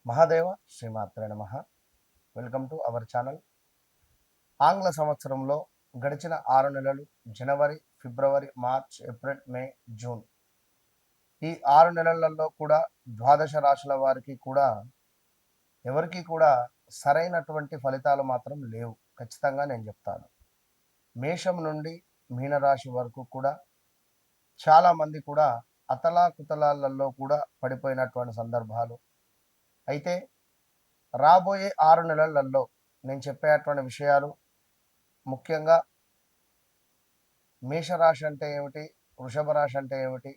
మహాదేవ శ్రీమాత్రే నమః. Welcome to our channel. ఆంగ్ల సంవత్సరంలో గడిచిన 6 నెలలు జనవరి, ఫిబ్రవరి, మార్చ్, ఏప్రిల్, మే, జూన్ ఈ 6 నెలలలో కూడా ద్వాదశ రాశుల వారికి కూడా ఎవరికి కూడా సరైనటువంటి ఫలితాలు మాత్రం లేవు. ఖచ్చితంగా నేను చెప్తాను. మేషం నుండి మీనరాశి వరకు కూడా చాలామంది కూడా అతలాకుతలాలలో కూడా పడిపోయినటువంటి సందర్భాలు. అయితే రాబోయే 6 నెలలలో నేను చెప్పేటువంటి విషయాలు ముఖ్యంగా మేషరాశి అంటే ఏమిటి, వృషభ రాశి అంటే ఏమిటి,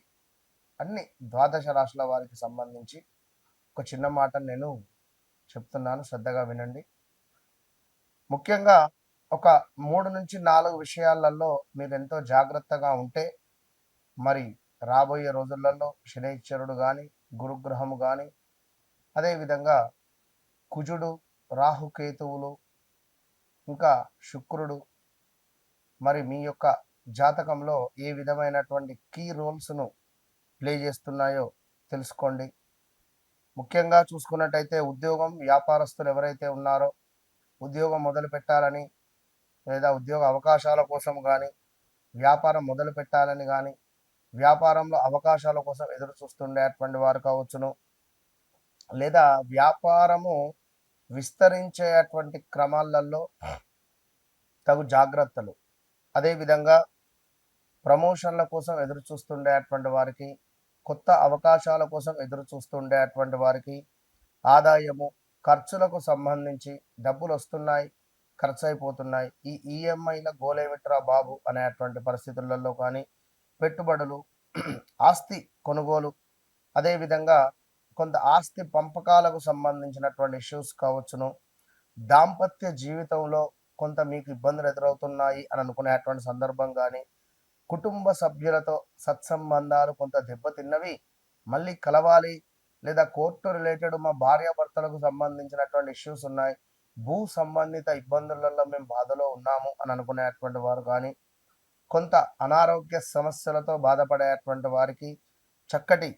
అన్ని ద్వాదశ రాశుల వారికి సంబంధించి ఒక చిన్న మాట నేను చెప్తున్నాను, శ్రద్ధగా వినండి. ముఖ్యంగా ఒక 3-4 విషయాలలో మీరు ఎంతో జాగ్రత్తగా ఉంటే మరి రాబోయే రోజులలో శనైశ్వరుడు కానీ, గురుగ్రహము కానీ, అదేవిధంగా కుజుడు, రాహుకేతువులు, ఇంకా శుక్రుడు మరి మీ యొక్క జాతకంలో ఏ విధమైనటువంటి కీ రోల్స్ను ప్లే చేస్తున్నాయో తెలుసుకోండి. ముఖ్యంగా చూసుకున్నట్టయితే ఉద్యోగం, వ్యాపారస్తులు ఎవరైతే ఉన్నారో ఉద్యోగం మొదలు పెట్టాలని లేదా ఉద్యోగ అవకాశాల కోసం కానీ, వ్యాపారం మొదలు పెట్టాలని కానీ, వ్యాపారంలో అవకాశాల కోసం ఎదురు చూస్తుండేటువంటి వారు కావచ్చును, లేదా వ్యాపారము విస్తరించేటువంటి క్రమాలలో తగు జాగ్రత్తలు, అదేవిధంగా ప్రమోషన్ల కోసం ఎదురు చూస్తుండేటువంటి వారికి, కొత్త అవకాశాల కోసం ఎదురు చూస్తుండేటువంటి వారికి, ఆదాయము, ఖర్చులకు సంబంధించి డబ్బులు వస్తున్నాయి, ఖర్చు అయిపోతున్నాయి, ఈ ఈఎంఐల గోలేమిట్రా బాబు అనేటువంటి పరిస్థితులలో కానీ, పెట్టుబడులు, ఆస్తి కొనుగోలు, అదేవిధంగా కొంత ఆస్తి పంపకాలకు సంబంధించినటువంటి ఇష్యూస్ కావచ్చును, దాంపత్య జీవితంలో కొంత మీకు ఇబ్బందులు ఎదురవుతున్నాయి అని అనుకునేటువంటి సందర్భం కానీ, కుటుంబ సభ్యులతో సత్సంబంధాలు కొంత దెబ్బతిన్నవి, మళ్ళీ కలవాలి, లేదా కోర్టు రిలేటెడ్ మా భార్యాభర్తలకు సంబంధించినటువంటి ఇష్యూస్ ఉన్నాయి, భూ సంబంధిత ఇబ్బందులలో మేము బాధలో ఉన్నాము అని అనుకునేటువంటి వారు కానీ, కొంత అనారోగ్య సమస్యలతో బాధపడేటువంటి వారికి చక్కటి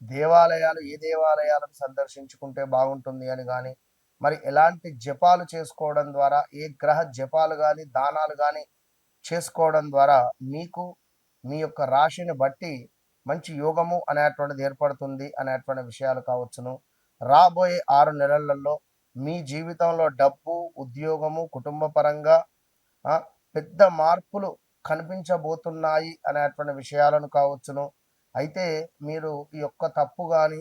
దేవాలయాలు, ఏ దేవాలయాలను సందర్శించుకుంటే బాగుంటుంది అని కానీ, మరి ఎలాంటి జపాలు చేసుకోవడం ద్వారా, ఏ గ్రహ జపాలు కానీ, దానాలు కానీ చేసుకోవడం ద్వారా మీకు మీ యొక్క రాశిని బట్టి మంచి యోగము అనేటువంటిది ఏర్పడుతుంది అనేటువంటి విషయాలు కావచ్చును. రాబోయే 6 నెలలలో మీ జీవితంలో డబ్బు, ఉద్యోగము, కుటుంబ పరంగా పెద్ద మార్పులు కనిపించబోతున్నాయి అనేటువంటి విషయాలను కావచ్చును. అయితే మీరు ఈ యొక్క తప్పు కానీ,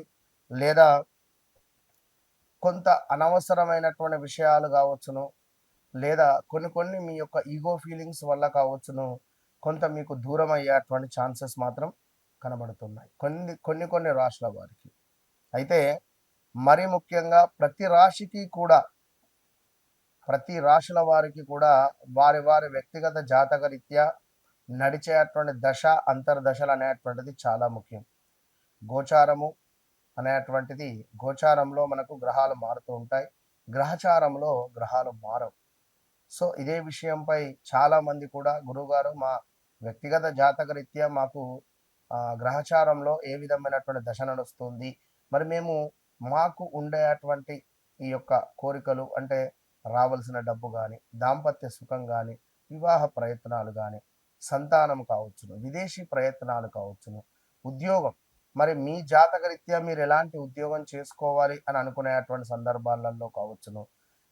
లేదా కొంత అనవసరమైనటువంటి విషయాలు కావచ్చును, లేదా కొన్ని మీ యొక్క ఈగో ఫీలింగ్స్ వల్ల కావచ్చును, కొంత మీకు దూరం అయ్యేటువంటి ఛాన్సెస్ మాత్రం కనబడుతున్నాయి కొన్ని రాశుల వారికి. అయితే మరి ముఖ్యంగా ప్రతి రాశుల వారికి కూడా వారి వారి వ్యక్తిగత జాతక రీత్యా నడిచేటువంటి దశ, అంతర్దశలు అనేటువంటిది చాలా ముఖ్యం. గోచారము అనేటువంటిది, గోచారంలో మనకు గ్రహాలు మారుతూ ఉంటాయి, గ్రహచారంలో గ్రహాలు మారవు. సో ఇదే విషయంపై చాలామంది కూడా గురువుగారు మా వ్యక్తిగత జాతక రీత్యా మాకు గ్రహచారంలో ఏ విధమైనటువంటి దశ నడుస్తుంది, మరి మేము మాకు ఉండేటువంటి ఈ యొక్క కోరికలు అంటే రావాల్సిన డబ్బు కానీ, దాంపత్య సుఖం కానీ, వివాహ ప్రయత్నాలు కానీ, సంతానం కావచ్చును, విదేశీ ప్రయత్నాలు కావచ్చును, ఉద్యోగం, మరి మీ జాతక రీత్యా మీరు ఎలాంటి ఉద్యోగం చేసుకోవాలి అని అనుకునేటువంటి సందర్భాలలో కావచ్చును,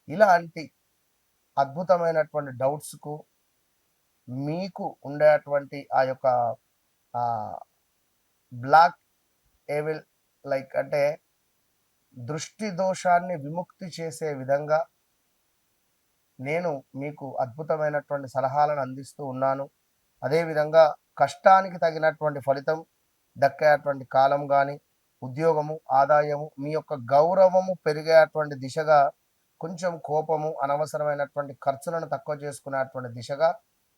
ఇలాంటి అద్భుతమైనటువంటి డౌట్స్కు మీకు ఉండేటువంటి ఆ యొక్క బ్లాక్ ఏవిల్ లైక్ అంటే దృష్టి దోషాన్ని విముక్తి చేసే విధంగా నేను మీకు అద్భుతమైనటువంటి సలహాలను అందిస్తూ ఉన్నాను. అదేవిధంగా కష్టానికి తగినటువంటి ఫలితం దక్కేటువంటి కాలం కానీ, ఉద్యోగము, ఆదాయము, మీ యొక్క గౌరవము పెరిగేటువంటి దిశగా, కొంచెం కోపము, అనవసరమైనటువంటి ఖర్చులను తక్కువ చేసుకునేటువంటి దిశగా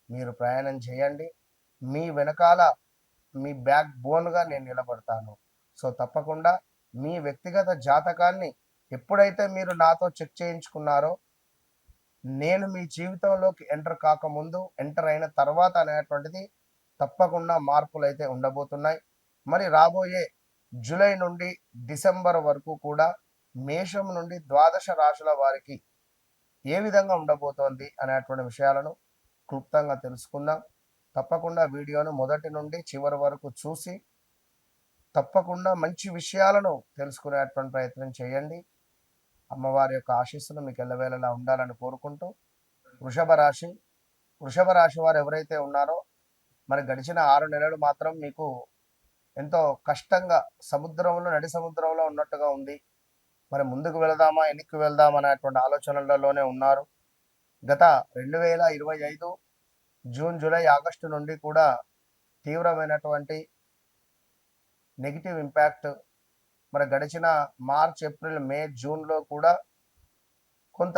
మీరు ప్రయాణం చేయండి. మీ వెనకాల మీ బ్యాక్ బోన్గా నేను నిలబడతాను. సో తప్పకుండా మీ వ్యక్తిగత జాతకాన్ని ఎప్పుడైతే మీరు నాతో చెక్ చేయించుకున్నారో, నేను మీ జీవితంలోకి ఎంటర్ అయిన తర్వాత అనేటువంటిది తప్పకుండా మార్పులు అయితే ఉండబోతున్నాయి. మరి రాబోయే జూలై నుండి డిసెంబర్ వరకు కూడా మేషం నుండి ద్వాదశ రాశుల వారికి ఏ విధంగా ఉండబోతోంది అనేటువంటి విషయాలను క్లుప్తంగా తెలుసుకుందాం. తప్పకుండా వీడియోను మొదటి నుండి చివరి వరకు చూసి తప్పకుండా మంచి విషయాలను తెలుసుకునేటువంటి ప్రయత్నం చేయండి. అమ్మవారి యొక్క ఆశీస్సులు మీకు ఎల్లవేళలా ఉండాలని కోరుకుంటూ, వృషభ రాశి వృషభ రాశి వారు ఎవరైతే ఉన్నారో మరి గడిచిన 6 నెలలు మాత్రం మీకు ఎంతో కష్టంగా నడి సముద్రంలో ఉన్నట్టుగా ఉంది. మరి ముందుకు వెళదామా వెనక్కి వెళ్దామా అనేటువంటి ఆలోచనలలోనే ఉన్నారు. గత 2025 జూన్ జూలై ఆగస్టు నుండి కూడా తీవ్రమైనటువంటి నెగిటివ్ ఇంపాక్ట్, మరి గడిచిన మార్చ్ ఏప్రిల్ మే జూన్లో కూడా కొంత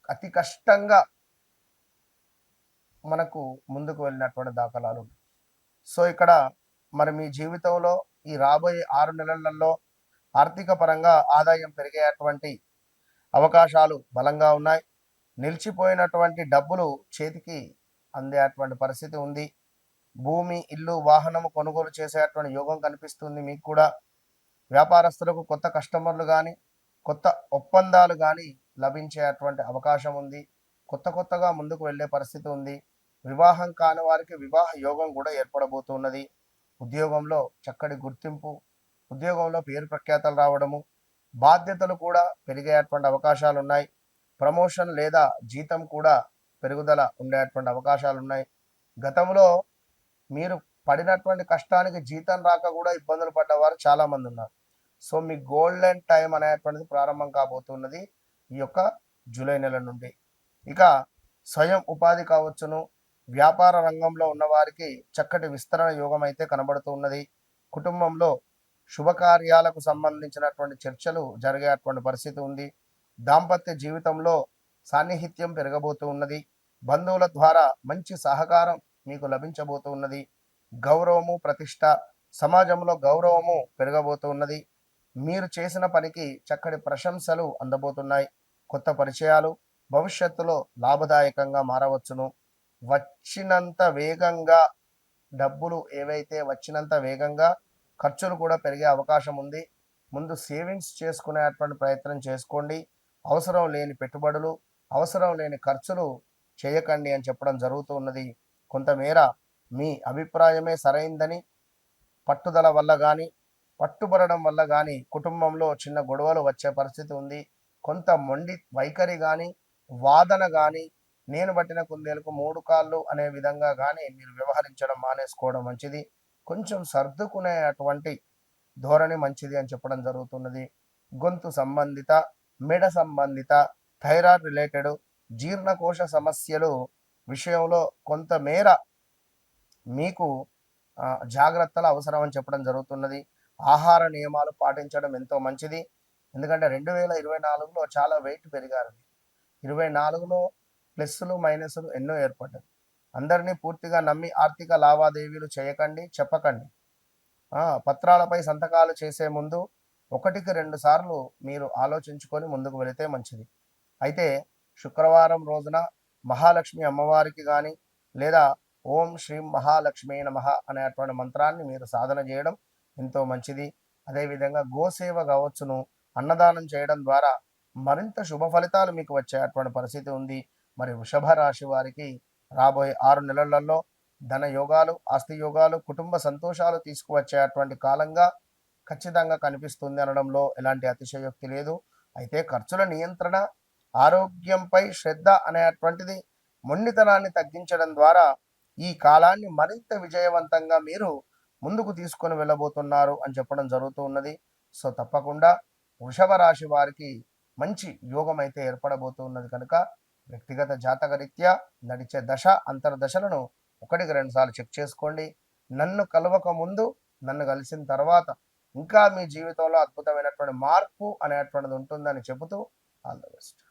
అతి కష్టంగా మనకు ముందుకు వెళ్ళినటువంటి దాఖలాలు. సో ఇక్కడ మరి మీ జీవితంలో ఈ రాబోయే 6 నెలలలో ఆర్థిక పరంగా ఆదాయం పెరిగేటువంటి అవకాశాలు బలంగా ఉన్నాయి. నిలిచిపోయినటువంటి డబ్బులు చేతికి అందేటువంటి పరిస్థితి ఉంది. భూమి, ఇల్లు, వాహనము కొనుగోలు చేసేటువంటి యోగం కనిపిస్తుంది. మీకు కూడా వ్యాపారస్తులకు కొత్త కస్టమర్లు కానీ కొత్త ఒప్పందాలు కానీ లభించేటువంటి అవకాశం ఉంది. కొత్తగా ముందుకు వెళ్ళే పరిస్థితి ఉంది. వివాహం కాని వారికి వివాహ యోగం కూడా ఏర్పడబోతున్నది. ఉద్యోగంలో చక్కటి గుర్తింపు, ఉద్యోగంలో పేరు ప్రఖ్యాతలు రావడము, బాధ్యతలు కూడా పెరిగేటువంటి అవకాశాలు ఉన్నాయి. ప్రమోషన్ లేదా జీతం కూడా పెరుగుదల ఉండేటువంటి అవకాశాలు ఉన్నాయి. గతంలో మీరు పడినటువంటి కష్టానికి జీతం రాక కూడా ఇబ్బందులు పడ్డవారు చాలామంది ఉన్నారు. సో మీ గోల్డెన్ టైం అనేటువంటిది ప్రారంభం కాబోతున్నది ఈ యొక్క జూలై నెల నుండి. ఇక స్వయం ఉపాధి కావచ్చును, వ్యాపార రంగంలో ఉన్నవారికి చక్కటి విస్తరణ యోగం అయితే కనబడుతూ ఉన్నది. కుటుంబంలో శుభకార్యాలకు సంబంధించినటువంటి చర్చలు జరిగేటువంటి పరిస్థితి ఉంది. దాంపత్య జీవితంలో సాన్నిహిత్యం పెరగబోతూ ఉన్నది. బంధువుల ద్వారా మంచి సహకారం మీకు లభించబోతూ ఉన్నది. గౌరవము, ప్రతిష్ట, సమాజంలో గౌరవము పెరగబోతూ ఉన్నది. మీరు చేసిన పనికి చక్కటి ప్రశంసలు అందబోతున్నాయి. కొత్త పరిచయాలు భవిష్యత్తులో లాభదాయకంగా మారవచ్చును. వచ్చినంత వేగంగా డబ్బులు ఏవైతే వచ్చినంత వేగంగా ఖర్చులు కూడా పెరిగే అవకాశం ఉంది. ముందు సేవింగ్స్ చేసుకునేటువంటి ప్రయత్నం చేసుకోండి. అవసరం లేని పెట్టుబడులు, అవసరం లేని ఖర్చులు చేయకండి అని చెప్పడం జరుగుతూ ఉన్నది. కొంతమేర మీ అభిప్రాయమే సరైందని పట్టుదల వల్ల కానీ పట్టుబడడం వల్ల కానీ కుటుంబంలో చిన్న గొడవలు వచ్చే పరిస్థితి ఉంది. కొంత మొండి వైఖరి కానీ వాదన కానీ నేను పట్టిన కుందేలకు 3 కాళ్ళు అనే విధంగా కానీ మీరు వ్యవహరించడం మానేసుకోవడం మంచిది. కొంచెం సర్దుకునేటువంటి ధోరణి మంచిది అని చెప్పడం జరుగుతున్నది. గొంతు సంబంధిత, మెడ సంబంధిత, థైరాయిడ్ రిలేటెడ్, జీర్ణకోశ సమస్యలు విషయంలో కొంతమేర మీకు జాగ్రత్తలు అవసరం అని చెప్పడం జరుగుతున్నది. ఆహార నియమాలు పాటించడం ఎంతో మంచిది. ఎందుకంటే 2024లో చాలా వెయిట్ పెరిగారు. 24లో ప్లస్సులు మైనస్లు ఎన్నో ఏర్పడ్డాయి. అందరినీ పూర్తిగా నమ్మి ఆర్థిక లావాదేవీలు చేయకండి, చెప్పకండి. పత్రాలపై సంతకాలు చేసే ముందు 1కి 2 సార్లు మీరు ఆలోచించుకొని ముందుకు వెళితే మంచిది. అయితే శుక్రవారం రోజున మహాలక్ష్మి అమ్మవారికి కానీ లేదా ఓం శ్రీం మహాలక్ష్మీ నమః అనేటువంటి మంత్రాన్ని మీరు సాధన చేయడం ఎంతో మంచిది. అదేవిధంగా గోసేవ కావచ్చును, అన్నదానం చేయడం ద్వారా మరింత శుభ ఫలితాలు మీకు వచ్చేటువంటి పరిస్థితి ఉంది. మరి వృషభ రాశి వారికి రాబోయే 6 నెలలలో ధన యోగాలు, ఆస్తి యోగాలు, కుటుంబ సంతోషాలు తీసుకువచ్చేటువంటి కాలంగా ఖచ్చితంగా కనిపిస్తుంది అనడంలో ఎలాంటి అతిశయోక్తి లేదు. అయితే ఖర్చుల నియంత్రణ, ఆరోగ్యంపై శ్రద్ధ అనేటువంటిది మొండితనాన్ని తగ్గించడం ద్వారా ఈ కాలాన్ని మరింత విజయవంతంగా మీరు ముందుకు తీసుకొని వెళ్ళబోతున్నారు అని చెప్పడం జరుగుతూ ఉన్నది. సో తప్పకుండా వృషభ రాశి వారికి మంచి యోగం అయితే ఏర్పడబోతున్నది కనుక వ్యక్తిగత జాతక రీత్యా నడిచే దశ అంతర్దశలను 1కి 2 సార్లు చెక్ చేసుకోండి. నన్ను కలవక ముందు, నన్ను కలిసిన తర్వాత ఇంకా మీ జీవితంలో అద్భుతమైనటువంటి మార్పు అనేటువంటిది ఉంటుందని చెబుతూ ఆల్ ద బెస్ట్.